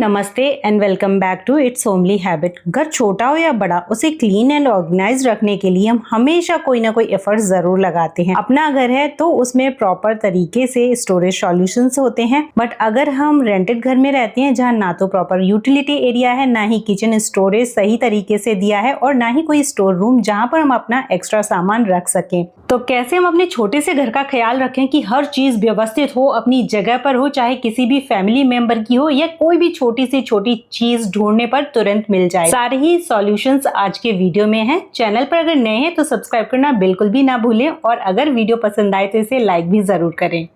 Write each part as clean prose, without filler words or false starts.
नमस्ते and welcome back to it's homely habit. घर छोटा हो या बड़ा, उसे क्लीन एंड ऑर्गेनाइज रखने के लिए हम हमेशा कोई ना कोई एफर्ट जरूर लगाते हैं। अपना घर है तो उसमें प्रॉपर तरीके से स्टोरेज सॉल्यूशंस होते हैं, बट अगर हम रेंटेड घर में रहते हैं जहाँ ना तो प्रॉपर यूटिलिटी एरिया है, ना ही किचन स्टोरेज सही तरीके से दिया है और ना ही कोई स्टोर रूम जहाँ पर हम अपना एक्स्ट्रा सामान रख सकें, तो कैसे हम अपने छोटे से घर का ख्याल रखें कि हर चीज व्यवस्थित हो, अपनी जगह पर हो, चाहे किसी भी फैमिली मेंबर की हो या कोई भी छोटी से छोटी चीज ढूंढने पर तुरंत मिल जाए। सारे ही सॉल्यूशंस आज के वीडियो में हैं। चैनल पर अगर नए हैं तो सब्सक्राइब करना बिल्कुल भी ना भूलें और अगर वीडियो पसंद आए तो इसे लाइक भी जरूर करें।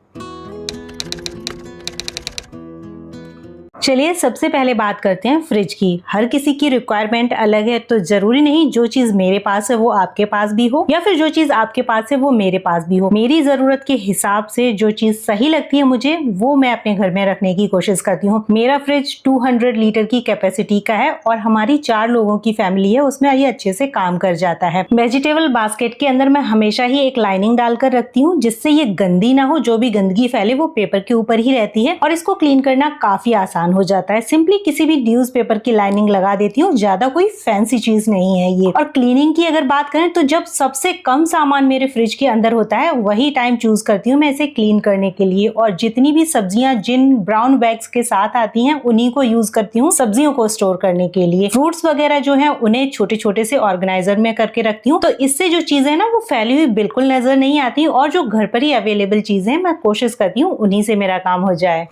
चलिए सबसे पहले बात करते हैं फ्रिज की। हर किसी की रिक्वायरमेंट अलग है, तो जरूरी नहीं जो चीज मेरे पास है वो आपके पास भी हो या फिर जो चीज आपके पास है वो मेरे पास भी हो। मेरी जरूरत के हिसाब से जो चीज सही लगती है मुझे, वो मैं अपने घर में रखने की कोशिश करती हूँ। मेरा फ्रिज 200 लीटर की कैपेसिटी का है और हमारी 4 लोगों की फैमिली है, उसमें ये अच्छे से काम कर जाता है। वेजिटेबल बास्केट के अंदर मैं हमेशा ही एक लाइनिंग डालकर रखती हूँ जिससे ये गंदी ना हो, जो भी गंदगी फैले वो पेपर के ऊपर ही रहती है और इसको क्लीन करना काफी आसान हो जाता है। सिंपली किसी भी न्यूज़पेपर की लाइनिंग लगा देती हूँ, ज्यादा कोई फैंसी चीज नहीं है ये। और क्लीनिंग की अगर बात करें तो जब सबसे कम सामान मेरे फ्रिज के अंदर होता है वही टाइम चूज करती हूँ मैं इसे क्लीन करने के लिए। और जितनी भी सब्जियां जिन ब्राउन बैग्स के साथ आती हैं उन्हीं को यूज करती हूँ सब्जियों को स्टोर करने के लिए। फ्रूट्स वगैरह जो है उन्हें छोटे छोटे से ऑर्गेनाइजर में करके रखती हूँ, तो इससे जो चीजें ना वो फैली हुई बिल्कुल नजर नहीं आती और जो घर पर ही अवेलेबल चीजें मैं कोशिश करती हूँ उन्हीं से मेरा काम हो जाए।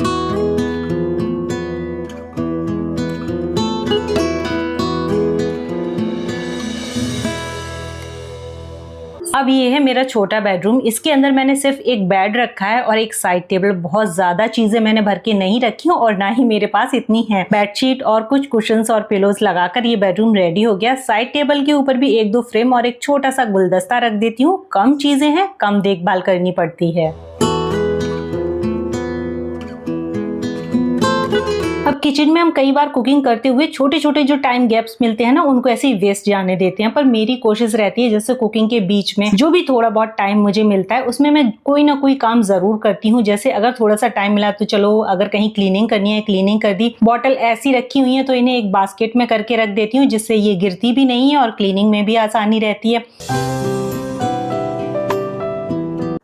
अब ये है मेरा छोटा बेडरूम। इसके अंदर मैंने सिर्फ एक बेड रखा है और एक साइड टेबल। बहुत ज्यादा चीजें मैंने भर के नहीं रखी और ना ही मेरे पास इतनी है। बेडशीट और कुछ कुशन्स और पिलोज लगाकर ये बेडरूम रेडी हो गया। साइड टेबल के ऊपर भी 1-2 फ्रेम और एक छोटा सा गुलदस्ता रख देती हूँ। कम चीजें हैं, कम देखभाल करनी पड़ती है। अब किचन में हम कई बार कुकिंग करते हुए छोटे छोटे जो टाइम गैप्स मिलते हैं ना, उनको ऐसे ही वेस्ट जाने देते हैं। पर मेरी कोशिश रहती है जैसे कुकिंग के बीच में जो भी थोड़ा बहुत टाइम मुझे मिलता है उसमें मैं कोई ना कोई काम जरूर करती हूँ। जैसे अगर थोड़ा सा टाइम मिला तो चलो अगर कहीं क्लीनिंग करनी है क्लीनिंग कर दी। बॉटल ऐसी रखी हुई है तो इन्हें एक बास्केट में करके रख देती हूँ जिससे ये गिरती भी नहीं है और क्लीनिंग में भी आसानी रहती है।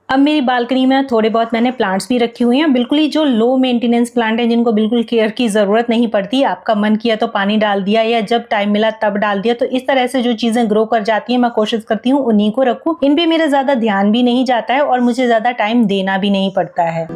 अब मेरी बालकनी में थोड़े बहुत मैंने प्लांट्स भी रखी हुई हैं, बिल्कुल ही जो लो मेंटेनेंस प्लांट हैं जिनको बिल्कुल केयर की जरूरत नहीं पड़ती। आपका मन किया तो पानी डाल दिया या जब टाइम मिला तब डाल दिया, तो इस तरह से जो चीजें ग्रो कर जाती हैं मैं कोशिश करती हूँ उन्हीं को रखूं। इन पे मेरा ज्यादा ध्यान भी नहीं जाता है और मुझे ज्यादा टाइम देना भी नहीं पड़ता है।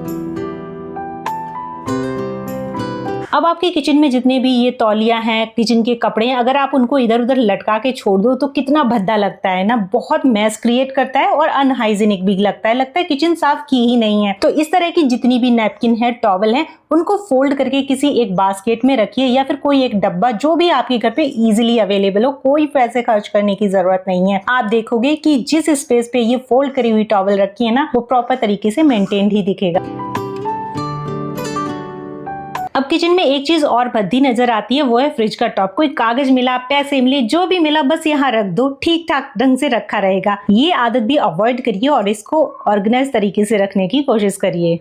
अब आपके किचन में जितने भी ये तौलियां हैं, किचन के कपड़े हैं, अगर आप उनको इधर उधर लटका के छोड़ दो तो कितना भद्दा लगता है ना, बहुत मैस क्रिएट करता है और अनहाइजीनिक भी लगता है किचन साफ की ही नहीं है। तो इस तरह की जितनी भी नैपकिन है, टॉवल है, उनको फोल्ड करके किसी एक बास्केट में रखिए या फिर कोई एक डब्बा जो भी आपके घर पे इजीली अवेलेबल हो। कोई पैसे खर्च करने की जरूरत नहीं है। आप देखोगे कि जिस स्पेस पे ये फोल्ड करी हुई टॉवल रखी है ना, वो प्रॉपर तरीके से मेंटेन्ड ही दिखेगा। अब किचन में एक चीज और भद्दी नजर आती है, वो है फ्रिज का टॉप। कोई कागज मिला, पैसे मिले, जो भी मिला बस यहाँ रख दो, ठीक ठाक ढंग से रखा रहेगा। ये आदत भी अवॉइड करिए और इसको ऑर्गेनाइज तरीके से रखने की कोशिश करिए।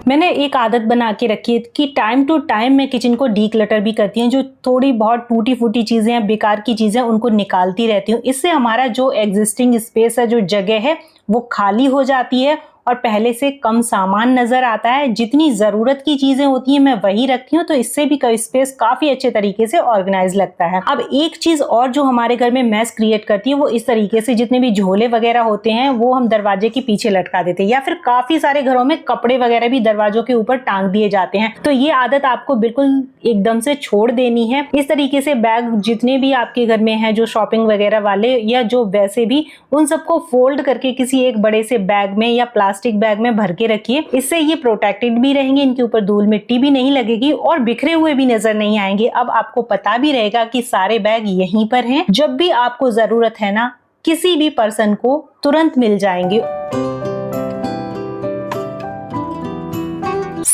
मैंने एक आदत बना के रखी है कि टाइम टू टाइम मैं किचन को डीक्लटर भी करती हूँ। जो थोड़ी बहुत टूटी फूटी चीजें हैं, बेकार की चीजें, उनको निकालती रहती हूँ। इससे हमारा जो एग्जिस्टिंग स्पेस है, जो जगह है, वो खाली हो जाती है और पहले से कम सामान नजर आता है। जितनी जरूरत की चीजें होती हैं मैं वही रखती हूँ, तो इससे भी स्पेस काफी अच्छे तरीके से ऑर्गेनाइज लगता है। अब एक चीज और जो हमारे घर में मैस क्रिएट करती है वो इस तरीके से, जितने भी झोले वगैरह होते हैं वो हम दरवाजे के पीछे लटका देते हैं या फिर काफी सारे घरों में कपड़े वगैरह भी दरवाजों के ऊपर टांग दिए जाते हैं। तो ये आदत आपको बिल्कुल एकदम से छोड़ देनी है। इस तरीके से बैग जितने भी आपके घर में है, जो शॉपिंग वगैरह वाले या जो वैसे भी, उन सबको फोल्ड करके किसी एक बड़े से बैग में या प्लास्टिक बैग में भर के रखिए। इससे ये प्रोटेक्टेड भी रहेंगे, इनके ऊपर धूल मिट्टी भी नहीं लगेगी और बिखरे हुए भी नजर नहीं आएंगे। अब आपको पता भी रहेगा कि सारे बैग यहीं पर हैं, जब भी आपको जरूरत है ना किसी भी पर्सन को तुरंत मिल जाएंगे।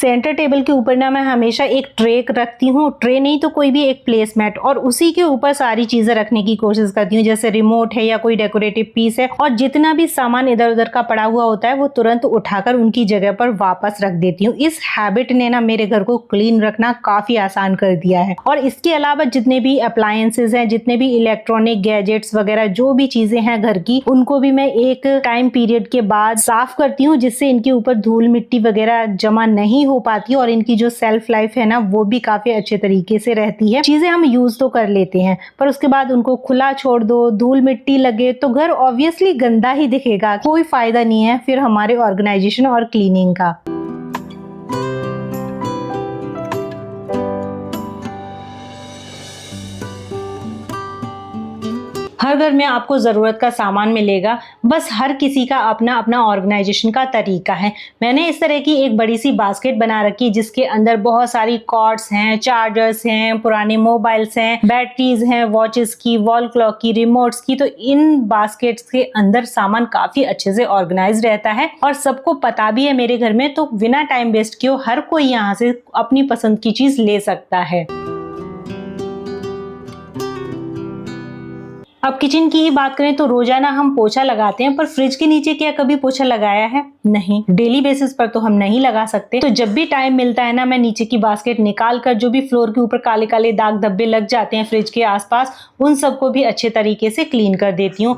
सेंटर टेबल के ऊपर ना मैं हमेशा एक ट्रे रखती हूँ, ट्रे नहीं तो कोई भी एक प्लेसमेट, और उसी के ऊपर सारी चीजें रखने की कोशिश करती हूँ, जैसे रिमोट है या कोई डेकोरेटिव पीस है, और जितना भी सामान इधर उधर का पड़ा हुआ होता है वो तुरंत उठाकर उनकी जगह पर वापस रख देती हूँ। इस हैबिट ने ना मेरे घर को क्लीन रखना काफी आसान कर दिया है। और इसके अलावा जितने भी अप्लायंसेज हैं, जितने भी इलेक्ट्रॉनिक गैजेट्स वगैरह जो भी चीजें हैं घर की, उनको भी मैं एक टाइम पीरियड के बाद साफ करती हूँ, जिससे इनके ऊपर धूल मिट्टी वगैरह जमा नहीं हो पाती और इनकी जो सेल्फ लाइफ है ना वो भी काफी अच्छे तरीके से रहती है। चीजें हम यूज तो कर लेते हैं पर उसके बाद उनको खुला छोड़ दो, धूल मिट्टी लगे तो घर ऑब्वियसली गंदा ही दिखेगा, कोई फायदा नहीं है फिर हमारे ऑर्गेनाइजेशन और क्लीनिंग का। हर घर में आपको ज़रूरत का सामान मिलेगा, बस हर किसी का अपना अपना ऑर्गेनाइजेशन का तरीका है। मैंने इस तरह की एक बड़ी सी बास्केट बना रखी जिसके अंदर बहुत सारी कॉर्ड्स हैं, चार्जर्स हैं, पुराने मोबाइल्स हैं, बैटरीज हैं, वॉचेस की, वॉल क्लॉक की, रिमोट्स की। तो इन बास्केट्स के अंदर सामान काफ़ी अच्छे से ऑर्गेनाइज रहता है और सबको पता भी है मेरे घर में, तो बिना टाइम वेस्ट किए हर कोई यहाँ से अपनी पसंद की चीज़ ले सकता है। अब किचन की ही बात करें तो रोजाना हम पोछा लगाते हैं, पर फ्रिज के नीचे क्या कभी पोछा लगाया है? नहीं, डेली बेसिस पर तो हम नहीं लगा सकते। तो जब भी टाइम मिलता है ना, मैं नीचे की बास्केट निकाल कर जो भी फ्लोर के ऊपर काले काले दाग धब्बे लग जाते हैं फ्रिज के आसपास, उन सबको भी अच्छे तरीके से क्लीन कर देती हूँ।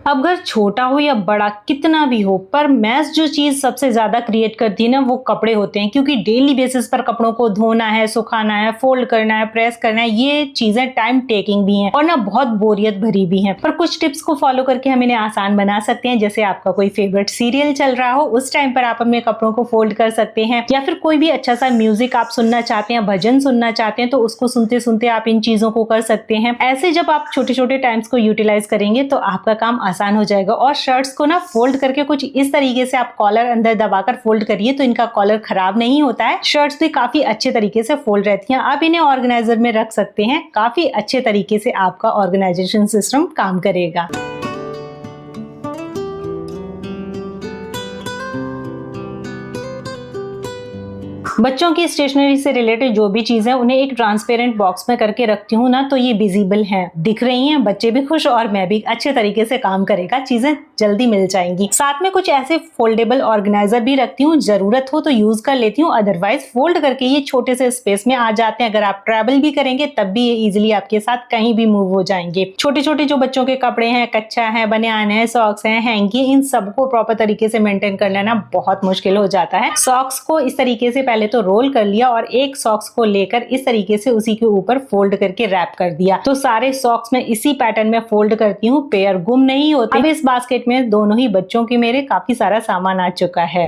अब घर छोटा हो या बड़ा कितना भी हो, पर मैस जो चीज सबसे ज्यादा क्रिएट करती है ना वो कपड़े होते हैं, क्योंकि डेली बेसिस पर कपड़ों को धोना है, सुखाना है, फोल्ड करना है, प्रेस करना है, ये चीजें टाइम टेकिंग भी हैं और ना बहुत बोरियत भरी भी हैं। पर कुछ टिप्स को फॉलो करके हम इन्हें आसान बना सकते हैं। जैसे आपका कोई फेवरेट सीरियल चल रहा हो, उस टाइम पर आप अपने कपड़ों को फोल्ड कर सकते हैं, या फिर कोई भी अच्छा सा म्यूजिक आप सुनना चाहते हैं, भजन सुनना चाहते हैं, तो उसको सुनते सुनते आप इन चीजों को कर सकते हैं। ऐसे जब आप छोटे छोटे टाइम्स को यूटिलाइज करेंगे तो आपका काम आसान हो जाएगा। और शर्ट्स को ना फोल्ड करके कुछ इस तरीके से आप कॉलर अंदर दबाकर फोल्ड करिए तो इनका कॉलर खराब नहीं होता है। शर्ट्स भी काफी अच्छे तरीके से फोल्ड रहती हैं। आप इन्हें ऑर्गेनाइजर में रख सकते हैं, काफी अच्छे तरीके से आपका ऑर्गेनाइजेशन सिस्टम काम करेगा। बच्चों की स्टेशनरी से रिलेटेड जो भी चीजें उन्हें एक ट्रांसपेरेंट बॉक्स में करके रखती हूँ ना, तो ये विजिबल हैं, दिख रही हैं, बच्चे भी खुश और मैं भी, अच्छे तरीके से काम करेगा, चीजें जल्दी मिल जाएंगी। साथ में कुछ ऐसे फोल्डेबल ऑर्गेनाइजर भी रखती हूँ, जरूरत हो तो यूज कर लेती हूँ, अदरवाइज फोल्ड करके ये छोटे से स्पेस में आ जाते हैं। अगर आप ट्रैवल भी करेंगे तब भी ये इजिली आपके साथ कहीं भी मूव हो जाएंगे। छोटे छोटे जो बच्चों के कपड़े हैं, कच्चा है, बनियान है, सॉक्स है, हैंकी, इन सबको प्रॉपर तरीके से मेंटेन कर लेना बहुत मुश्किल हो जाता है। सॉक्स को इस तरीके से पहले तो रोल कर लिया और एक सॉक्स को लेकर इस तरीके से उसी के ऊपर फोल्ड करके रैप कर दिया। तो सारे सॉक्स में इसी पैटर्न में फोल्ड करती हूँ, पेयर गुम नहीं होते। अब इस बास्केट में दोनों ही बच्चों के मेरे काफी सारा सामान आ चुका है।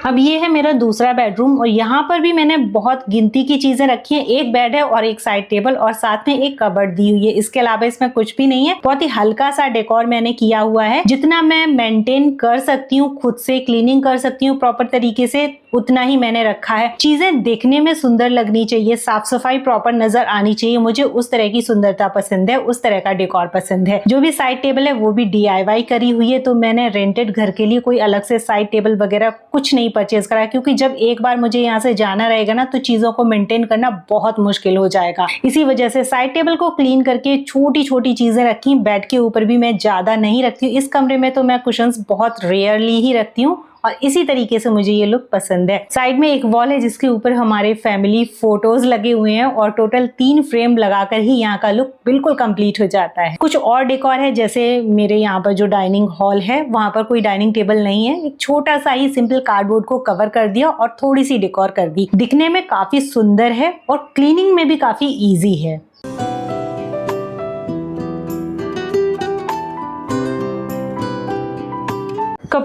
अब ये है मेरा दूसरा बेडरूम और यहाँ पर भी मैंने बहुत गिनती की चीजें रखी हैं। एक बेड है और एक साइड टेबल और साथ में एक कबर्ड दी हुई है। इसके अलावा इसमें कुछ भी नहीं है। बहुत ही हल्का सा डेकोर मैंने किया हुआ है। जितना मैं मेंटेन कर सकती हूँ, खुद से क्लीनिंग कर सकती हूँ प्रॉपर तरीके से, उतना ही मैंने रखा है। चीजें देखने में सुंदर लगनी चाहिए, साफ सफाई प्रॉपर नजर आनी चाहिए। मुझे उस तरह की सुंदरता पसंद है, उस तरह का डेकोर पसंद है। जो भी साइड टेबल है वो भी DIY करी हुई है। तो मैंने रेंटेड घर के लिए कोई अलग से साइड टेबल वगैरह कुछ नहीं परचेज करा, क्योंकि जब एक बार मुझे यहाँ से जाना रहेगा ना तो चीजों को मेंटेन करना बहुत मुश्किल हो जाएगा। इसी वजह से साइड टेबल को क्लीन करके छोटी छोटी चीजें रखी। बेड के ऊपर भी मैं ज्यादा नहीं रखती हूँ। इस कमरे में तो मैं कुशन्स बहुत रेयरली ही रखती हूँ और इसी तरीके से मुझे ये लुक पसंद है। साइड में एक वॉल है जिसके ऊपर हमारे फैमिली फोटोज लगे हुए हैं और टोटल 3 फ्रेम लगाकर ही यहाँ का लुक बिल्कुल कंप्लीट हो जाता है। कुछ और डेकोर है, जैसे मेरे यहाँ पर जो डाइनिंग हॉल है वहां पर कोई डाइनिंग टेबल नहीं है। एक छोटा सा ही सिंपल कार्डबोर्ड को कवर कर दिया और थोड़ी सी डेकोर कर दी। दिखने में काफी सुंदर है और क्लीनिंग में भी काफी ईजी है।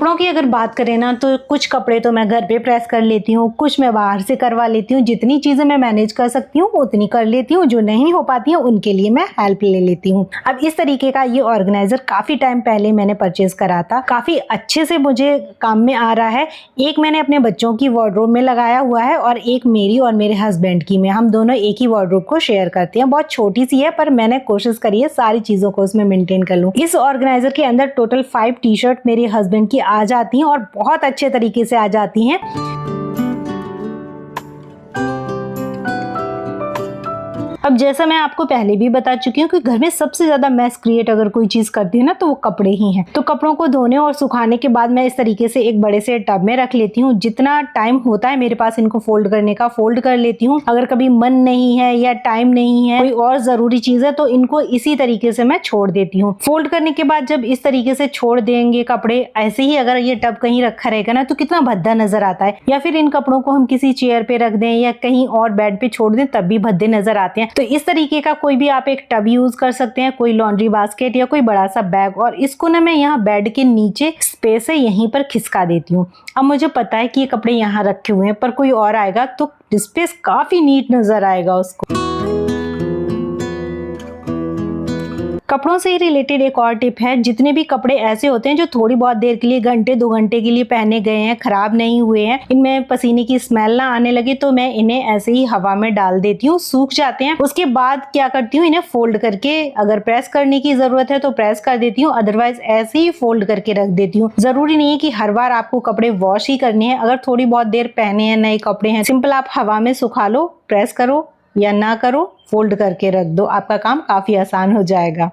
कपड़ों की अगर बात करें ना तो कुछ कपड़े तो मैं घर पे प्रेस कर लेती हूँ, कुछ मैं बाहर से करवा लेती हूँ। जितनी चीजें मैं मैनेज कर सकती हूँ उतनी कर लेती हूँ, जो नहीं हो पाती है उनके लिए मैं हेल्प ले लेती हूँ। अब इस तरीके का ये ऑर्गेनाइजर काफी टाइम पहले मैंने परचेज करा था, काफी अच्छे से मुझे काम में आ रहा है। एक मैंने अपने बच्चों की वार्डरोब में लगाया हुआ है और एक मेरी और मेरे हस्बैंड की में, हम दोनों एक ही वार्डरोब को शेयर करते हैं। बहुत छोटी सी है पर मैंने कोशिश करी है सारी चीजों को उसमें मेंटेन कर लूं। इस ऑर्गेनाइजर के अंदर टोटल 5 टी-शर्ट मेरे हस्बैंड की आ जाती हैं और बहुत अच्छे तरीके से आ जाती हैं। अब जैसा मैं आपको पहले भी बता चुकी हूँ कि घर में सबसे ज्यादा मैस क्रिएट अगर कोई चीज करती है ना तो वो कपड़े ही हैं। तो कपड़ों को धोने और सुखाने के बाद मैं इस तरीके से एक बड़े से टब में रख लेती हूँ। जितना टाइम होता है मेरे पास इनको फोल्ड करने का फोल्ड कर लेती हूँ। अगर कभी मन नहीं है या टाइम नहीं है, कोई और जरूरी चीज है, तो इनको इसी तरीके से मैं छोड़ देती हूँ। फोल्ड करने के बाद जब इस तरीके से छोड़ देंगे कपड़े, ऐसे ही अगर ये टब कहीं रखा रहेगा ना तो कितना भद्दा नजर आता है। या फिर इन कपड़ों को हम किसी चेयर पे रख दें या कहीं और बेड पे छोड़ दें तब भी भद्दे नजर आते हैं। तो इस तरीके का कोई भी आप एक टब यूज कर सकते हैं, कोई लॉन्ड्री बास्केट या कोई बड़ा सा बैग। और इसको ना मैं यहाँ बेड के नीचे स्पेस है यहीं पर खिसका देती हूँ। अब मुझे पता है कि ये कपड़े यहाँ रखे हुए हैं पर कोई और आएगा तो स्पेस काफी नीट नजर आएगा उसको। कपड़ों से रिलेटेड एक और टिप है, जितने भी कपड़े ऐसे होते हैं जो थोड़ी बहुत देर के लिए, घंटे 2 घंटे के लिए पहने गए हैं, खराब नहीं हुए हैं, इनमें पसीने की स्मेल ना आने लगे, तो मैं इन्हें ऐसे ही हवा में डाल देती हूँ, सूख जाते हैं। उसके बाद क्या करती हूँ, इन्हें फोल्ड करके अगर प्रेस करने की जरूरत है तो प्रेस कर देती हूँ, अदरवाइज ऐसे ही फोल्ड करके रख देती हूँ। जरूरी नहीं है कि हर बार आपको कपड़े वॉश ही करने हैं। अगर थोड़ी बहुत देर पहने हैं, नए कपड़े हैं, सिंपल आप हवा में सुखा लो, प्रेस करो या ना करो, फोल्ड करके रख दो, आपका काम काफी आसान हो जाएगा।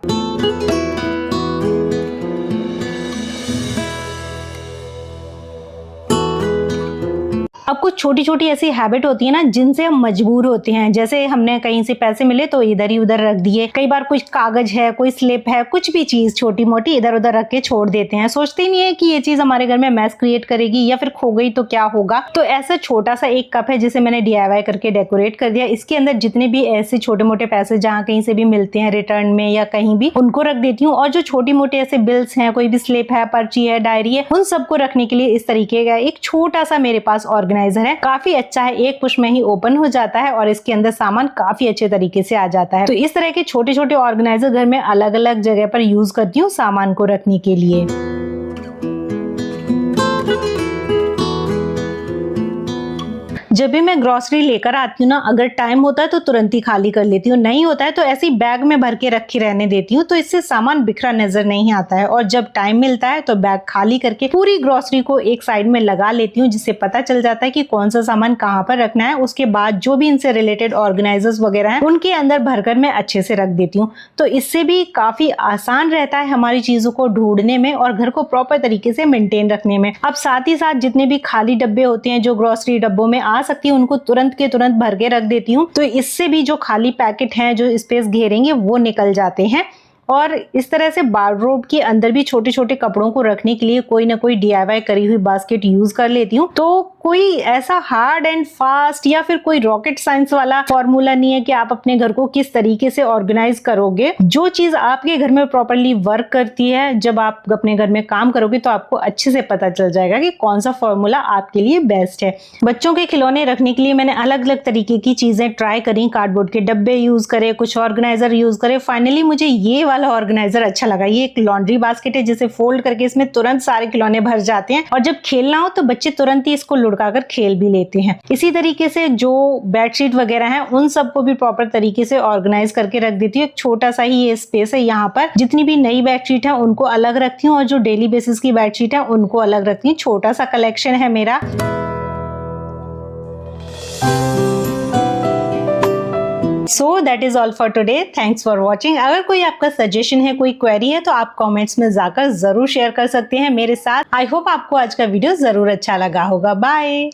अब कुछ छोटी छोटी ऐसी हैबिट होती है ना जिनसे हम मजबूर होते हैं। जैसे हमने कहीं से पैसे मिले तो इधर ही उधर रख दिए, कई बार कुछ कागज है, कोई स्लिप है, कुछ भी चीज छोटी मोटी इधर उधर रख के छोड़ देते हैं। सोचते ही नहीं है कि ये चीज हमारे घर में मैस क्रिएट करेगी या फिर खो गई तो क्या होगा। तो ऐसा छोटा सा एक कप है जिसे मैंने DIY करके डेकोरेट कर दिया। इसके अंदर जितने भी ऐसे छोटे मोटे पैसे जहाँ कहीं से भी मिलते हैं रिटर्न में या कहीं भी, उनको रख देती हूँ। और जो छोटी मोटी ऐसे बिल्स हैं, कोई भी स्लिप है, पर्ची है, डायरी है, उन सबको रखने के लिए इस तरीके का एक छोटा सा मेरे पास ऑर्गेनाइजर है। काफी अच्छा है, एक पुश में ही ओपन हो जाता है और इसके अंदर सामान काफी अच्छे तरीके से आ जाता है। तो इस तरह के छोटे छोटे ऑर्गेनाइजर घर में अलग अलग जगह पर यूज करती हूँ सामान को रखने के लिए। जब भी मैं ग्रोसरी लेकर आती हूँ ना, अगर टाइम होता है तो तुरंत ही खाली कर लेती हूँ, नहीं होता है तो ऐसे ही बैग में भर के रखी रहने देती हूँ। तो इससे सामान बिखरा नजर नहीं आता है। और जब टाइम मिलता है तो बैग खाली करके पूरी ग्रोसरी को एक साइड में लगा लेती हूँ, जिससे पता चल जाता है कि कौन सा सामान कहाँ पर रखना है। उसके बाद जो भी इनसे रिलेटेड ऑर्गेनाइजर्स वगैरह हैं उनके अंदर भरकर मैं अच्छे से रख देती हूँ। तो इससे भी काफी आसान रहता है हमारी चीजों को ढूंढने में और घर को प्रॉपर तरीके से मेंटेन रखने में। अब साथ ही साथ जितने भी खाली डब्बे होते हैं जो ग्रोसरी डब्बों में आ सकती है, उनको तुरंत के तुरंत भर के रख देती हूँ। तो इससे भी जो खाली पैकेट हैं जो स्पेस घेरेंगे वो निकल जाते हैं। और इस तरह से वार्डरोब के अंदर भी छोटे छोटे कपड़ों को रखने के लिए कोई ना कोई DIY करी हुई बास्केट यूज कर लेती हूँ। तो कोई ऐसा हार्ड एंड फास्ट या फिर कोई रॉकेट साइंस वाला फॉर्मूला नहीं है कि आप अपने घर को किस तरीके से ऑर्गेनाइज करोगे। जो चीज आपके घर में प्रॉपरली वर्क करती है, जब आप अपने घर में काम करोगे तो आपको अच्छे से पता चल जाएगा कि कौन सा फॉर्मूला आपके लिए बेस्ट है। बच्चों के खिलौने रखने के लिए मैंने अलग अलग तरीके की चीजें ट्राई करी, कार्डबोर्ड के डब्बे यूज करे, कुछ ऑर्गेनाइजर यूज करे। फाइनली मुझे ये वाला ऑर्गेनाइजर अच्छा लगा। ये एक लॉन्ड्री बास्केट है जिसे फोल्ड करके इसमें तुरंत सारे खिलौने भर जाते हैं और जब खेलना हो तो बच्चे तुरंत ही इसको लुढ़काकर खेल भी लेते हैं। इसी तरीके से जो बेडशीट वगैरह हैं उन सबको भी प्रॉपर तरीके से ऑर्गेनाइज करके रख देती हूँ। एक छोटा सा ही ये स्पेस है, यहाँ पर जितनी भी नई बेडशीट है उनको अलग रखती हूँ और जो डेली बेसिस की बेडशीट है उनको अलग रखती हूँ। छोटा सा कलेक्शन है मेरा। So that is all for today. Thanks for watching. अगर कोई आपका सजेशन है, कोई क्वेरी है तो आप कमेंट्स में जाकर जरूर शेयर कर सकते हैं मेरे साथ। आई होप आपको आज का वीडियो जरूर अच्छा लगा होगा। बाय।